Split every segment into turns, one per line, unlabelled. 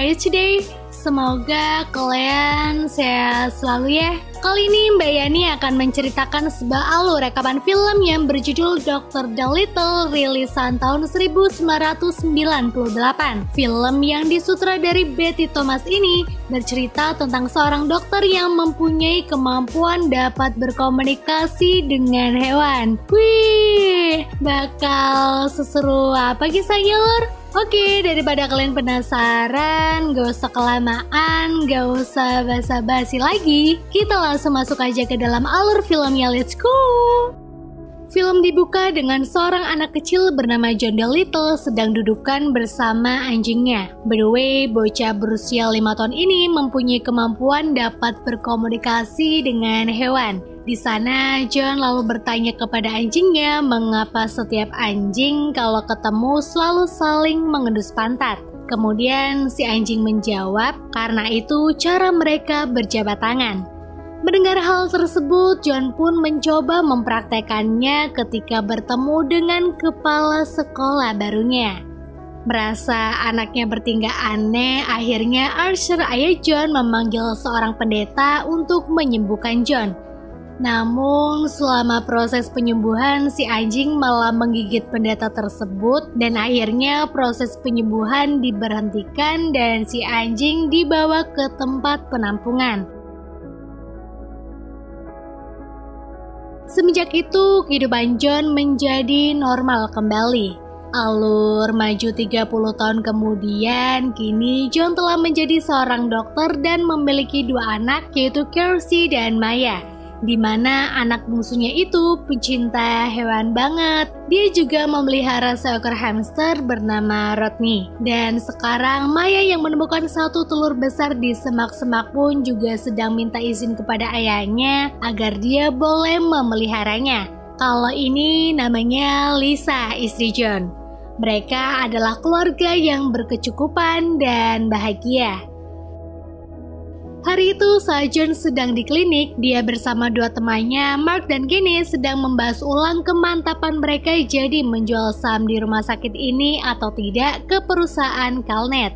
are you today? Semoga kalian sehat selalu ya. Kali ini Mbak Yani akan menceritakan sebuah alur rekaman film yang berjudul Dr. Dolittle rilisan tahun 1998. Film yang disutradari Betty Thomas ini bercerita tentang seorang dokter yang mempunyai kemampuan dapat berkomunikasi dengan hewan. Wih, bakal seseru apa kisahnya lur? Oke, daripada kalian penasaran, gak usah kelamaan, gak usah basa-basi lagi. Kita langsung masuk aja ke dalam alur filmnya, let's go! Film dibuka dengan seorang anak kecil bernama John Dolittle sedang dudukan bersama anjingnya. By the way, bocah berusia 5 tahun ini mempunyai kemampuan dapat berkomunikasi dengan hewan. Di sana, John lalu bertanya kepada anjingnya mengapa setiap anjing kalau ketemu selalu saling mengendus pantat. Kemudian si anjing menjawab, karena itu cara mereka berjabat tangan. Mendengar hal tersebut, John pun mencoba mempraktekannya ketika bertemu dengan kepala sekolah barunya. Merasa anaknya bertingkah aneh, akhirnya Archer ayah John memanggil seorang pendeta untuk menyembuhkan John. Namun selama proses penyembuhan si anjing malah menggigit pendeta tersebut dan akhirnya proses penyembuhan diberhentikan dan si anjing dibawa ke tempat penampungan. Semenjak itu kehidupan John menjadi normal kembali. Alur maju 30 tahun kemudian, kini John telah menjadi seorang dokter dan memiliki 2 anak yaitu Kelsey dan Maya. Di mana anak bungsunya itu pecinta hewan banget. Dia juga memelihara seekor hamster bernama Rodney. Dan sekarang Maya yang menemukan satu telur besar di semak-semak pun juga sedang minta izin kepada ayahnya agar dia boleh memeliharanya. Kalau ini namanya Lisa, istri John. Mereka adalah keluarga yang berkecukupan dan bahagia. Hari itu saat John sedang di klinik, dia bersama 2 temannya, Mark dan Kenny, sedang membahas ulang kemantapan mereka jadi menjual saham di rumah sakit ini atau tidak ke perusahaan Calnet.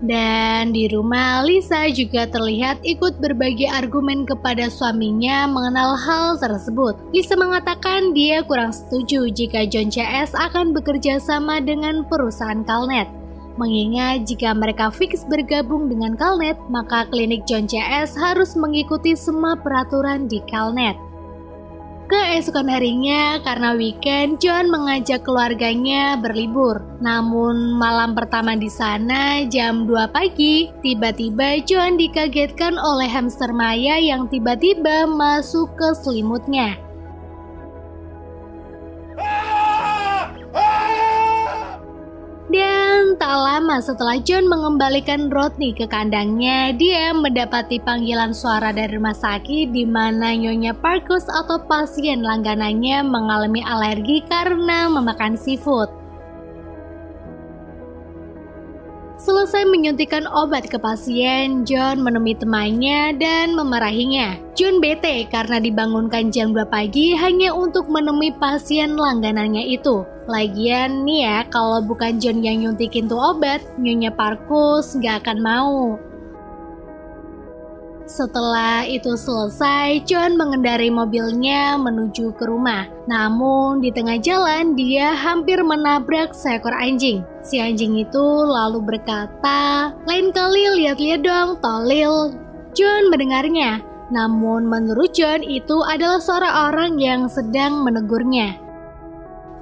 Dan di rumah, Lisa juga terlihat ikut berbagi argumen kepada suaminya mengenal hal tersebut. Lisa mengatakan dia kurang setuju jika John CS akan bekerja sama dengan perusahaan Calnet. Mengingat jika mereka fix bergabung dengan Calnet, maka klinik John CS harus mengikuti semua peraturan di Calnet. Keesokan harinya, karena weekend, John mengajak keluarganya berlibur. Namun malam pertama di sana, jam 2 pagi, tiba-tiba John dikagetkan oleh hamster Maya yang tiba-tiba masuk ke selimutnya. Dan tak lama setelah John mengembalikan Rodney ke kandangnya, dia mendapati panggilan suara dari rumah sakit di mana Nyonya Parkus atau pasien langganannya mengalami alergi karena memakan seafood. Selesai menyuntikkan obat ke pasien, John menemui temannya dan memarahinya. John bete karena dibangunkan jam 2 pagi hanya untuk menemui pasien langganannya itu. Lagian nih ya, kalau bukan John yang nyuntikin tuh obat, Nyonya Parkus gak akan mau. Setelah itu selesai, John mengendarai mobilnya menuju ke rumah. Namun di tengah jalan dia hampir menabrak seekor anjing. Si anjing itu lalu berkata, "Lain kali lihat-lihat dong, tolil." John mendengarnya. Namun menurut John itu adalah suara orang yang sedang menegurnya.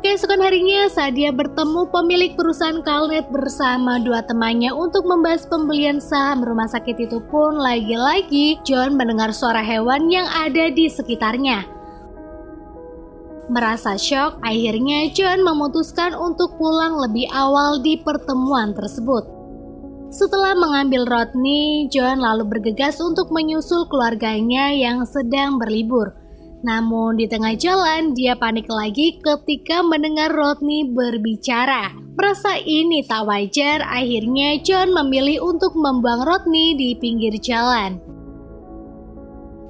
Keesokan harinya saat dia bertemu pemilik perusahaan Calnet bersama 2 temannya untuk membahas pembelian saham rumah sakit itu pun lagi-lagi John mendengar suara hewan yang ada di sekitarnya. Merasa syok, akhirnya John memutuskan untuk pulang lebih awal di pertemuan tersebut. Setelah mengambil Rodney, John lalu bergegas untuk menyusul keluarganya yang sedang berlibur. Namun di tengah jalan dia panik lagi ketika mendengar Rodney berbicara. Merasa ini tak wajar, akhirnya John memilih untuk membuang Rodney di pinggir jalan.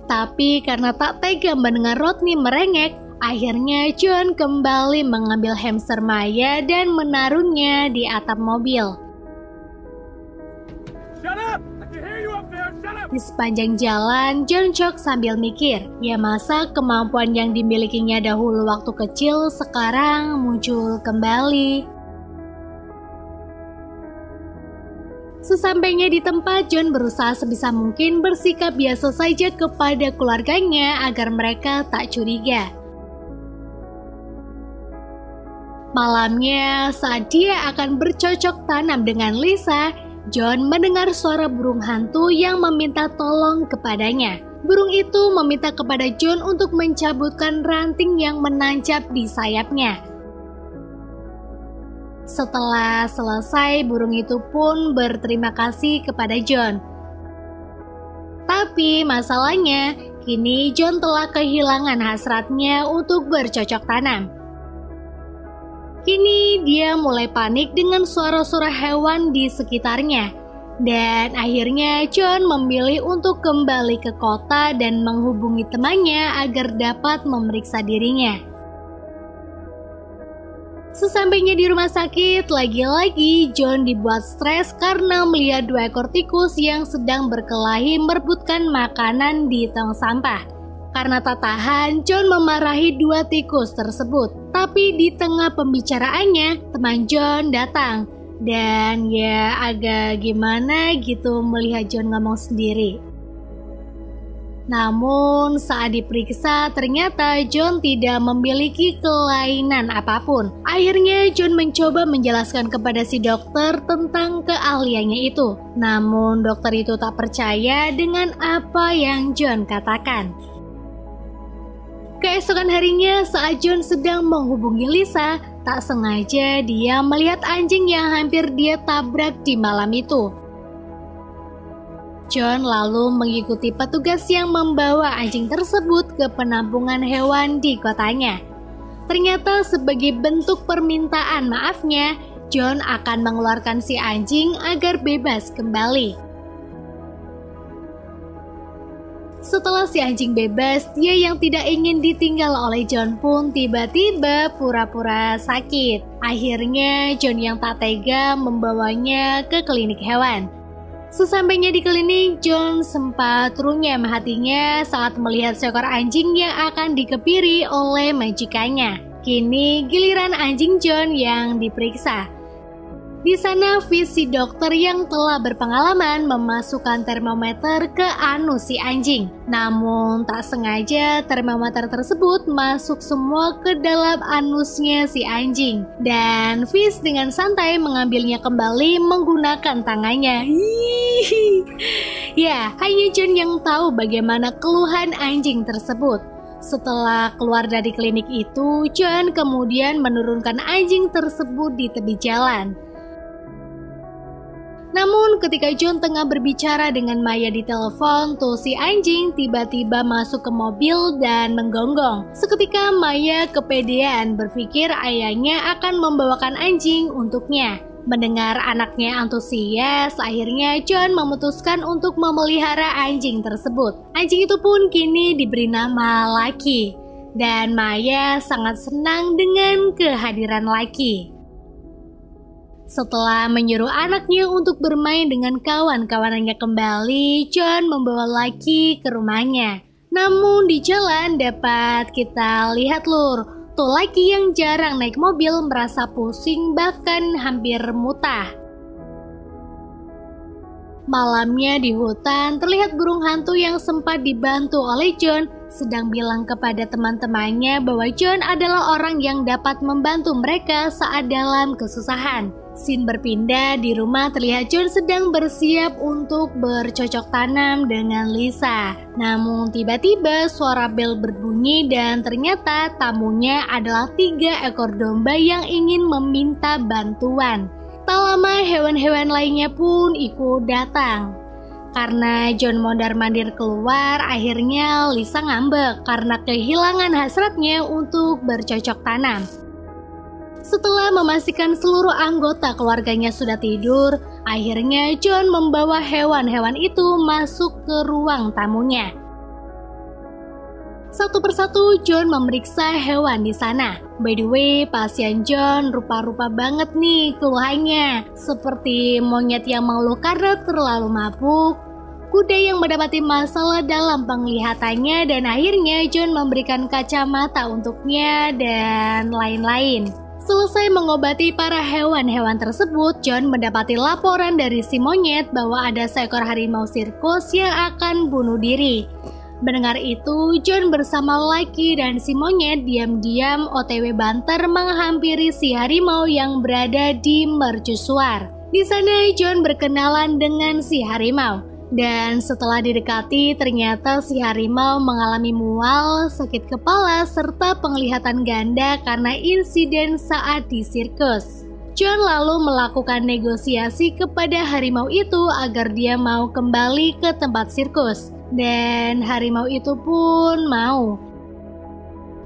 Tapi karena tak tega mendengar Rodney merengek, akhirnya John kembali mengambil hamster Maya dan menaruhnya di atap mobil. Di sepanjang jalan, John shock sambil mikir, ya masa kemampuan yang dimilikinya dahulu waktu kecil sekarang muncul kembali. Sesampainya di tempat, John berusaha sebisa mungkin bersikap biasa saja kepada keluarganya agar mereka tak curiga. Malamnya, saat dia akan bercocok tanam dengan Lisa, John mendengar suara burung hantu yang meminta tolong kepadanya. Burung itu meminta kepada John untuk mencabutkan ranting yang menancap di sayapnya. Setelah selesai, burung itu pun berterima kasih kepada John. Tapi masalahnya, kini John telah kehilangan hasratnya untuk bercocok tanam. Kini dia mulai panik dengan suara-suara hewan di sekitarnya. Dan akhirnya John memilih untuk kembali ke kota dan menghubungi temannya agar dapat memeriksa dirinya. Sesampainya di rumah sakit, lagi-lagi John dibuat stres karena melihat 2 ekor tikus yang sedang berkelahi merebutkan makanan di tong sampah. Karena tak tahan, John memarahi 2 tikus tersebut. Tapi di tengah pembicaraannya, teman John datang. Dan ya agak gimana gitu melihat John ngomong sendiri. Namun saat diperiksa ternyata John tidak memiliki kelainan apapun. Akhirnya John mencoba menjelaskan kepada si dokter tentang keahliannya itu. Namun dokter itu tak percaya dengan apa yang John katakan. Keesokan harinya saat John sedang menghubungi Lisa, tak sengaja dia melihat anjing yang hampir dia tabrak di malam itu. John lalu mengikuti petugas yang membawa anjing tersebut ke penampungan hewan di kotanya. Ternyata sebagai bentuk permintaan maafnya, John akan mengeluarkan si anjing agar bebas kembali. Setelah si anjing bebas, dia yang tidak ingin ditinggal oleh John pun tiba-tiba pura-pura sakit. Akhirnya John yang tak tega membawanya ke klinik hewan. Sesampainya di klinik, John sempat runyam hatinya saat melihat seekor anjing yang akan dikepiri oleh majikannya. Kini giliran anjing John yang diperiksa. Di sana visi dokter yang telah berpengalaman memasukkan termometer ke anus si anjing. Namun tak sengaja termometer tersebut masuk semua ke dalam anusnya si anjing. Dan Fizz dengan santai mengambilnya kembali menggunakan tangannya. Ya, hanya John yang tahu bagaimana keluhan anjing tersebut. Setelah keluar dari klinik itu, John kemudian menurunkan anjing tersebut di tepi jalan. Namun ketika John tengah berbicara dengan Maya di telepon, tuh si anjing tiba-tiba masuk ke mobil dan menggonggong. Seketika Maya kepedean berpikir ayahnya akan membawakan anjing untuknya. Mendengar anaknya antusias, akhirnya John memutuskan untuk memelihara anjing tersebut. Anjing itu pun kini diberi nama Lucky. Dan Maya sangat senang dengan kehadiran Lucky. Setelah menyuruh anaknya untuk bermain dengan kawan-kawanannya kembali, John membawa Lucky ke rumahnya. Namun di jalan dapat kita lihat lur, tuh Lucky yang jarang naik mobil merasa pusing bahkan hampir muntah. Malamnya di hutan terlihat burung hantu yang sempat dibantu oleh John sedang bilang kepada teman-temannya bahwa John adalah orang yang dapat membantu mereka saat dalam kesusahan. Scene berpindah di rumah terlihat John sedang bersiap untuk bercocok tanam dengan Lisa. Namun tiba-tiba suara bel berbunyi dan ternyata tamunya adalah 3 ekor domba yang ingin meminta bantuan. Tak lama hewan-hewan lainnya pun ikut datang. Karena John mondar-mandir keluar, akhirnya Lisa ngambek karena kehilangan hasratnya untuk bercocok tanam. Setelah memastikan seluruh anggota keluarganya sudah tidur, akhirnya John membawa hewan-hewan itu masuk ke ruang tamunya. Satu persatu John memeriksa hewan di sana. By the way, pasien John rupa-rupa banget nih keluhannya. Seperti monyet yang mengeluh karena terlalu mabuk, kuda yang mendapati masalah dalam penglihatannya dan akhirnya John memberikan kacamata untuknya dan lain-lain. Selesai mengobati para hewan-hewan tersebut, John mendapati laporan dari si monyet bahwa ada seekor harimau sirkus yang akan bunuh diri. Mendengar itu, John bersama Lucky dan si monyet diam-diam OTW banter menghampiri si harimau yang berada di mercusuar. Di sana John berkenalan dengan si harimau. Dan setelah didekati, ternyata si harimau mengalami mual, sakit kepala, serta penglihatan ganda karena insiden saat di sirkus. John lalu melakukan negosiasi kepada harimau itu agar dia mau kembali ke tempat sirkus. Dan harimau itu pun mau.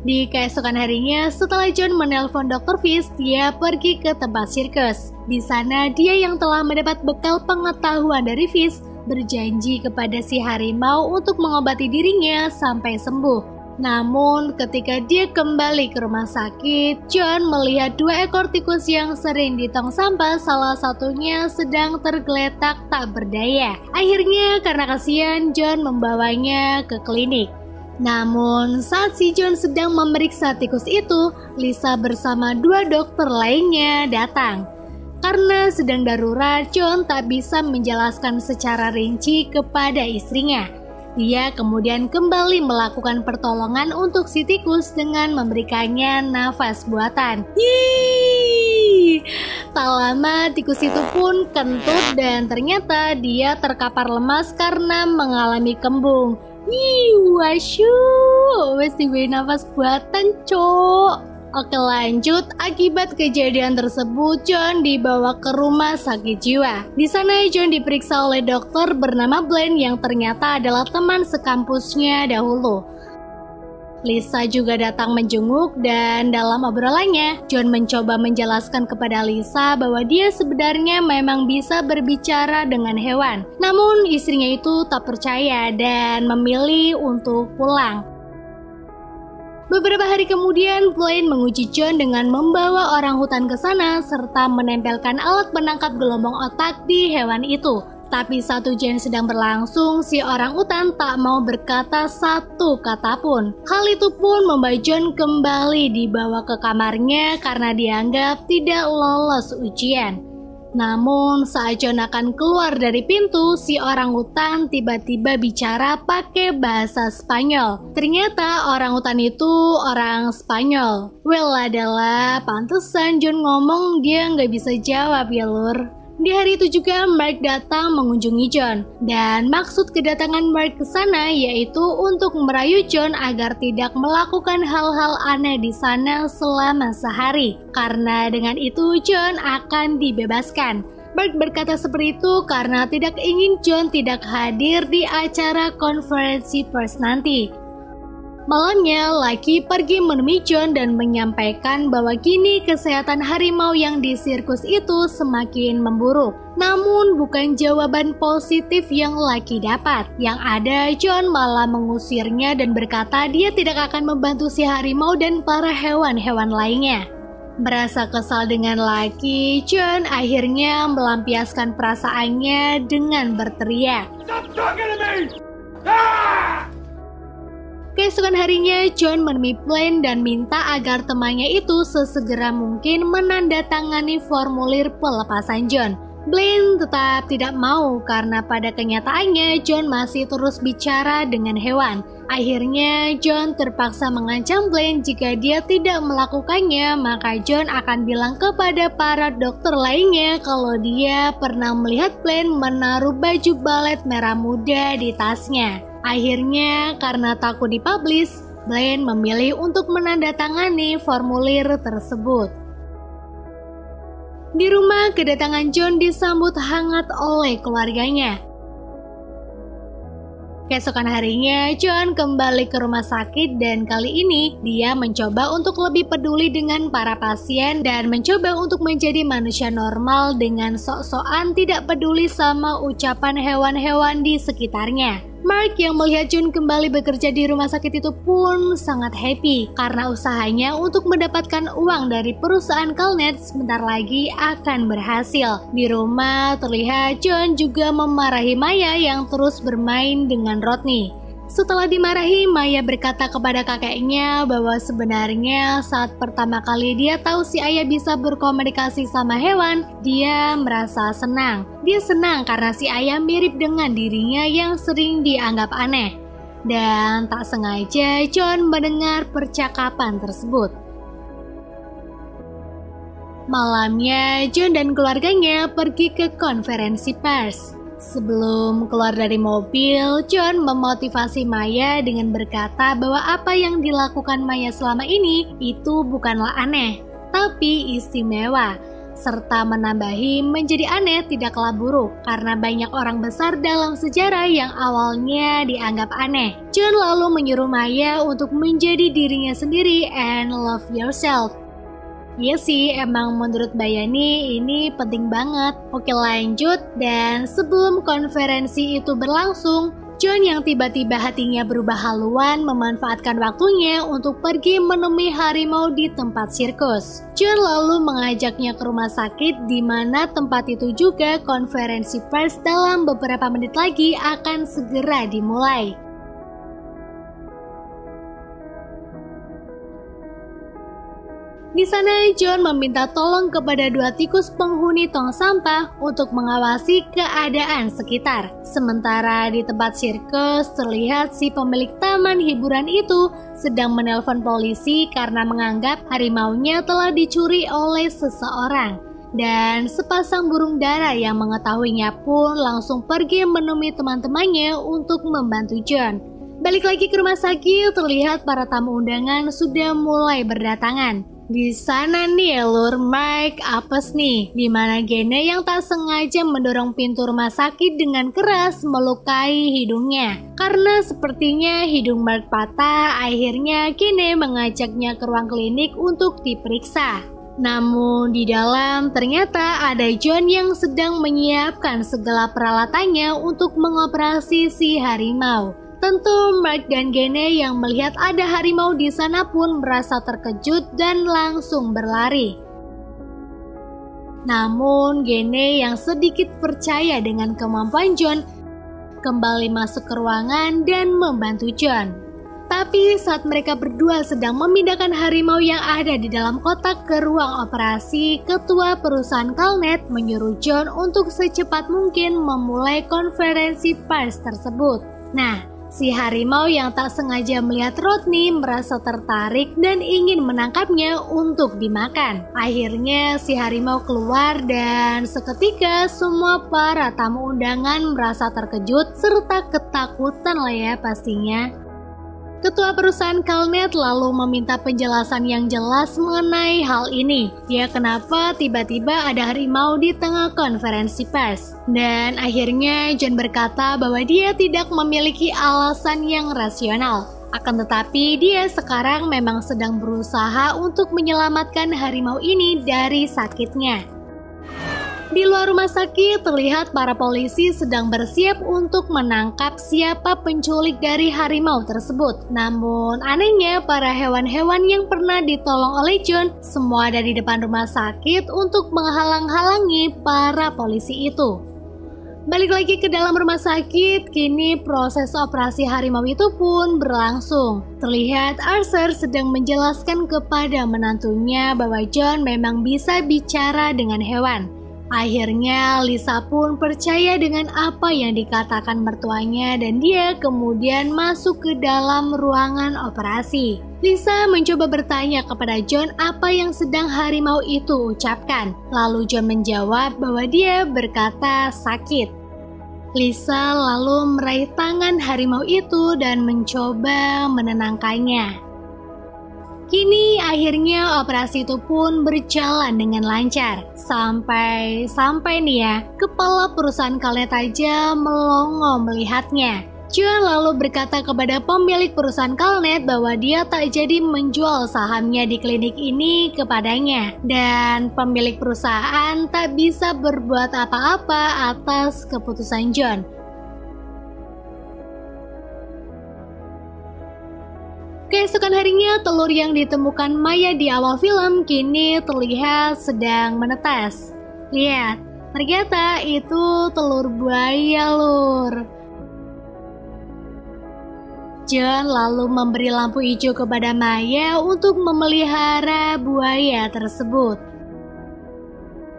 Di keesokan harinya, setelah John menelpon Dr. Fish, dia pergi ke tempat sirkus. Di sana, dia yang telah mendapat bekal pengetahuan dari Fish, berjanji kepada si harimau untuk mengobati dirinya sampai sembuh. Namun ketika dia kembali ke rumah sakit, John melihat 2 ekor tikus yang sering di tong sampah, salah satunya sedang tergeletak tak berdaya. Akhirnya karena kasihan, John membawanya ke klinik. Namun saat si John sedang memeriksa tikus itu, Lisa bersama 2 dokter lainnya datang. Karena sedang darurat, John tak bisa menjelaskan secara rinci kepada istrinya. Dia kemudian kembali melakukan pertolongan untuk si tikus dengan memberikannya nafas buatan. Yeay! Tak lama tikus itu pun kentut dan ternyata dia terkapar lemas karena mengalami kembung. Wasyu, wes diberi nafas buatan, cok. Oke lanjut, akibat kejadian tersebut John dibawa ke rumah sakit jiwa. Di sana John diperiksa oleh dokter bernama Blaine yang ternyata adalah teman sekampusnya dahulu. Lisa juga datang menjenguk dan dalam obrolannya John mencoba menjelaskan kepada Lisa bahwa dia sebenarnya memang bisa berbicara dengan hewan. Namun istrinya itu tak percaya dan memilih untuk pulang. Beberapa hari kemudian, Blaine menguji John dengan membawa orang hutan ke sana serta menempelkan alat penangkap gelombang otak di hewan itu. Tapi saat ujian sedang berlangsung, si orang utan tak mau berkata satu kata pun. Hal itu pun membuat John kembali dibawa ke kamarnya karena dianggap tidak lolos ujian. Namun saat John akan keluar dari pintu, si orang utan tiba-tiba bicara pakai bahasa Spanyol. Ternyata orang utan itu orang Spanyol. Well adalah pantesan John ngomong dia nggak bisa jawab ya lur. Di hari itu juga Mark datang mengunjungi John. Dan maksud kedatangan Mark ke sana yaitu untuk merayu John agar tidak melakukan hal-hal aneh di sana selama sehari. Karena dengan itu John akan dibebaskan. Mark berkata seperti itu karena tidak ingin John tidak hadir di acara konferensi pers nanti. Malamnya, Lucky pergi menemui John dan menyampaikan bahwa kini kesehatan harimau yang di sirkus itu semakin memburuk. Namun bukan jawaban positif yang Lucky dapat. Yang ada, John malah mengusirnya dan berkata dia tidak akan membantu si harimau dan para hewan-hewan lainnya. Merasa kesal dengan Lucky, John akhirnya melampiaskan perasaannya dengan berteriak. Stop talking to me! Ah! Keesokan harinya, John menemui Blaine dan minta agar temannya itu sesegera mungkin menandatangani formulir pelepasan John. Blaine tetap tidak mau karena pada kenyataannya John masih terus bicara dengan hewan. Akhirnya John terpaksa mengancam Blaine jika dia tidak melakukannya, maka John akan bilang kepada para dokter lainnya kalau dia pernah melihat Blaine menaruh baju balet merah muda di tasnya. Akhirnya karena takut dipublish, Blaine memilih untuk menandatangani formulir tersebut. Di rumah, kedatangan John disambut hangat oleh keluarganya. Keesokan harinya, John kembali ke rumah sakit dan kali ini dia mencoba untuk lebih peduli dengan para pasien dan mencoba untuk menjadi manusia normal dengan sok-sokan tidak peduli sama ucapan hewan-hewan di sekitarnya. Mark yang melihat John kembali bekerja di rumah sakit itu pun sangat happy karena usahanya untuk mendapatkan uang dari perusahaan Calnet sebentar lagi akan berhasil. Di rumah terlihat John juga memarahi Maya yang terus bermain dengan Rodney. Setelah dimarahi, Maya berkata kepada kakeknya bahwa sebenarnya saat pertama kali dia tahu si ayah bisa berkomunikasi sama hewan, dia merasa senang. Dia senang karena si ayah mirip dengan dirinya yang sering dianggap aneh. Dan tak sengaja John mendengar percakapan tersebut. Malamnya, John dan keluarganya pergi ke konferensi pers. Sebelum keluar dari mobil, John memotivasi Maya dengan berkata bahwa apa yang dilakukan Maya selama ini itu bukanlah aneh, tapi istimewa. Serta menambahi menjadi aneh tidaklah buruk karena banyak orang besar dalam sejarah yang awalnya dianggap aneh. John lalu menyuruh Maya untuk menjadi dirinya sendiri and love yourself. Iya sih, emang menurut Bayani ini penting banget. Oke, lanjut. Dan sebelum konferensi itu berlangsung, John yang tiba-tiba hatinya berubah haluan memanfaatkan waktunya untuk pergi menemui harimau di tempat sirkus. John lalu mengajaknya ke rumah sakit di mana tempat itu juga konferensi pers dalam beberapa menit lagi akan segera dimulai. Di sana, John meminta tolong kepada 2 tikus penghuni tong sampah untuk mengawasi keadaan sekitar. Sementara di tempat sirkus, terlihat si pemilik taman hiburan itu sedang menelpon polisi karena menganggap harimaunya telah dicuri oleh seseorang. Dan sepasang burung dara yang mengetahuinya pun langsung pergi menemui teman-temannya untuk membantu John. Balik lagi ke rumah sakit, terlihat para tamu undangan sudah mulai berdatangan. Di sana nih Lur Mike apes nih, di mana Gene yang tak sengaja mendorong pintu rumah sakit dengan keras melukai hidungnya. Karena sepertinya hidung Mark patah, akhirnya Gene mengajaknya ke ruang klinik untuk diperiksa. Namun di dalam ternyata ada John yang sedang menyiapkan segala peralatannya untuk mengoperasi si harimau. Tentu Mark dan Gene yang melihat ada harimau di sana pun merasa terkejut dan langsung berlari. Namun Gene yang sedikit percaya dengan kemampuan John kembali masuk ke ruangan dan membantu John. Tapi saat mereka berdua sedang memindahkan harimau yang ada di dalam kotak ke ruang operasi, ketua perusahaan Calnet menyuruh John untuk secepat mungkin memulai konferensi pers tersebut. Nah, si harimau yang tak sengaja melihat Rodney merasa tertarik dan ingin menangkapnya untuk dimakan. Akhirnya si harimau keluar dan seketika semua para tamu undangan merasa terkejut serta ketakutan lah ya pastinya. Ketua perusahaan Calnet lalu meminta penjelasan yang jelas mengenai hal ini. Ya, kenapa tiba-tiba ada harimau di tengah konferensi pers? Dan akhirnya John berkata bahwa dia tidak memiliki alasan yang rasional. Akan tetapi dia sekarang memang sedang berusaha untuk menyelamatkan harimau ini dari sakitnya. Di luar rumah sakit terlihat para polisi sedang bersiap untuk menangkap siapa penculik dari harimau tersebut. Namun anehnya para hewan-hewan yang pernah ditolong oleh John semua ada di depan rumah sakit untuk menghalang-halangi para polisi itu. Balik lagi ke dalam rumah sakit, kini proses operasi harimau itu pun berlangsung. Terlihat Arthur sedang menjelaskan kepada menantunya bahwa John memang bisa bicara dengan hewan. Akhirnya Lisa pun percaya dengan apa yang dikatakan mertuanya dan dia kemudian masuk ke dalam ruangan operasi. Lisa mencoba bertanya kepada John apa yang sedang harimau itu ucapkan. Lalu John menjawab bahwa dia berkata sakit. Lisa lalu meraih tangan harimau itu dan mencoba menenangkannya. Kini akhirnya operasi itu pun berjalan dengan lancar. Sampai nih ya, kepala perusahaan Calnet aja melongo melihatnya. John lalu berkata kepada pemilik perusahaan Calnet bahwa dia tak jadi menjual sahamnya di klinik ini kepadanya. Dan pemilik perusahaan tak bisa berbuat apa-apa atas keputusan John. Keesokan harinya, telur yang ditemukan Maya di awal film kini terlihat sedang menetas. Lihat, ternyata itu telur buaya, Lur. John lalu memberi lampu hijau kepada Maya untuk memelihara buaya tersebut.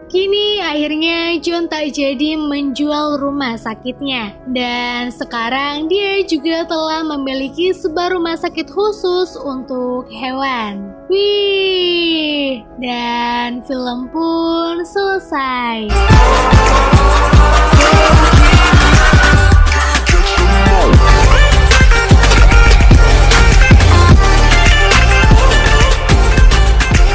Kini akhirnya John tak jadi menjual rumah sakitnya, dan sekarang dia juga telah memiliki sebuah rumah sakit khusus untuk hewan. Wih, dan film pun selesai.